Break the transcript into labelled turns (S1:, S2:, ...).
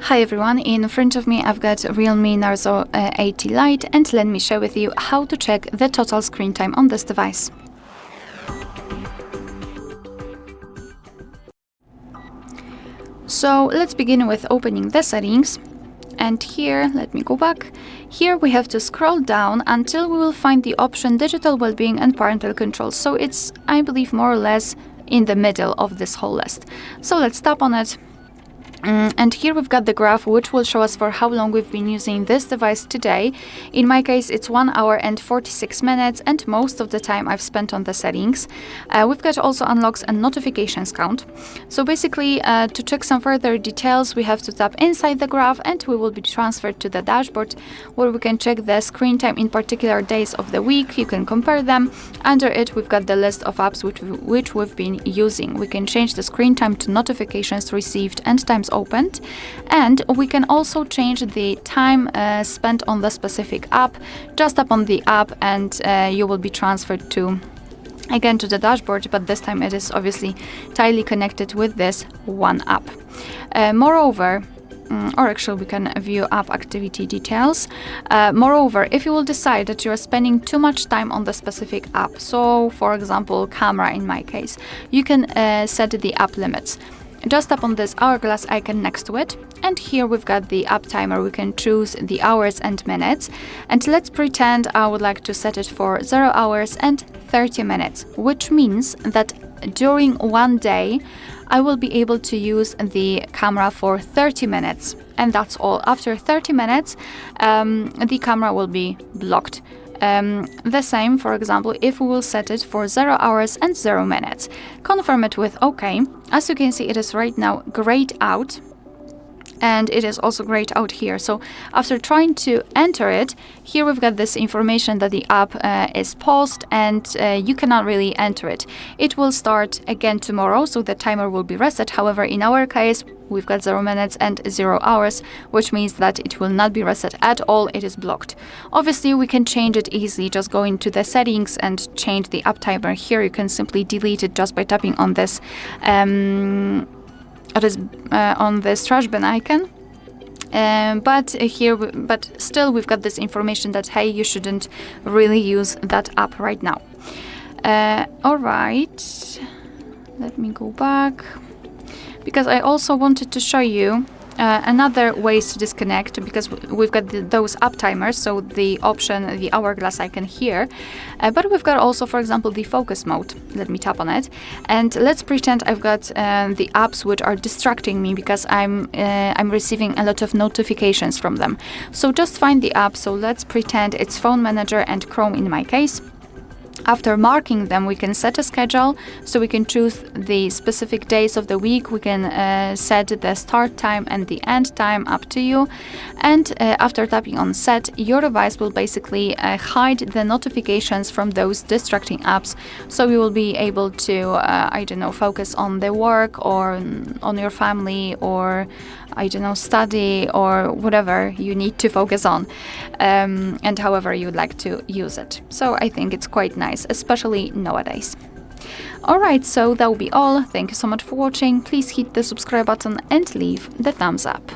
S1: Hi everyone, in front of me I've got REALME Narzo 80 Lite, and let me share with you how to check the total screen time on this device. So let's begin with opening the settings, and here, let me go back. Here we have to scroll down until we will find the option Digital Wellbeing and Parental Controls. So it's, I believe, more or less in the middle of this whole list. So let's tap on it. And here we've got the graph which will show us for how long we've been using this device today. In my case it's 1 hour and 46 minutes, and most of the time I've spent on the settings. We've got also unlocks and notifications count. So basically to check some further details we have to tap inside the graph, and we will be transferred to the dashboard where we can check the screen time in particular days of the week. You can compare them. Under it we've got the list of apps which we've been using. We can change the screen time to notifications received and times opened, and we can also change the time spent on the specific app. Just tap on the app and you will be transferred to the dashboard, but this time it is obviously tightly connected with this one app. Moreover, or actually we can view app activity details. Moreover, if you will decide that you are spending too much time on the specific app, so for example camera in my case, you can set the app limits. Just tap on this hourglass icon next to it, and here we've got the app timer. We can choose the hours and minutes, and let's pretend I would like to set it for 0 hours and 30 minutes, which means that during one day I will be able to use the camera for 30 minutes, and that's all. After 30 minutes the camera will be blocked. The same, for example, if we will set it for 0 hours and 0 minutes. Confirm it with OK. As you can see, it is right now grayed out, and it is also grayed out here. So after trying to enter it, here we've got this information that the app is paused, and you cannot really enter it. It will start again tomorrow, so the timer will be reset. However, in our case, we've got 0 minutes and 0 hours, which means that it will not be reset at all. It is blocked. Obviously, we can change it easily. Just go into the settings and change the app timer. Here you can simply delete it just by tapping on this on this trash bin icon. But still we've got this information that hey, you shouldn't really use that app right now. All right, let me go back, because I also wanted to show you another ways to disconnect, because we've got those app timers, so the option, the hourglass icon here, but we've got also, for example, the focus mode. Let me tap on it, and let's pretend I've got the apps which are distracting me because I'm receiving a lot of notifications from them. So just find the app. So let's pretend it's Phone Manager and Chrome in my case. After marking them, we can set a schedule, so we can choose the specific days of the week. We can set the start time and the end time, up to you. And after tapping on set, your device will basically hide the notifications from those distracting apps, so you will be able to, I don't know, focus on the work or on your family, or I don't know, study, or whatever you need to focus on, and however you would like to use it. So I think it's quite nice, especially nowadays. Alright, so that will be all. Thank you so much for watching. Please hit the subscribe button and leave the thumbs up.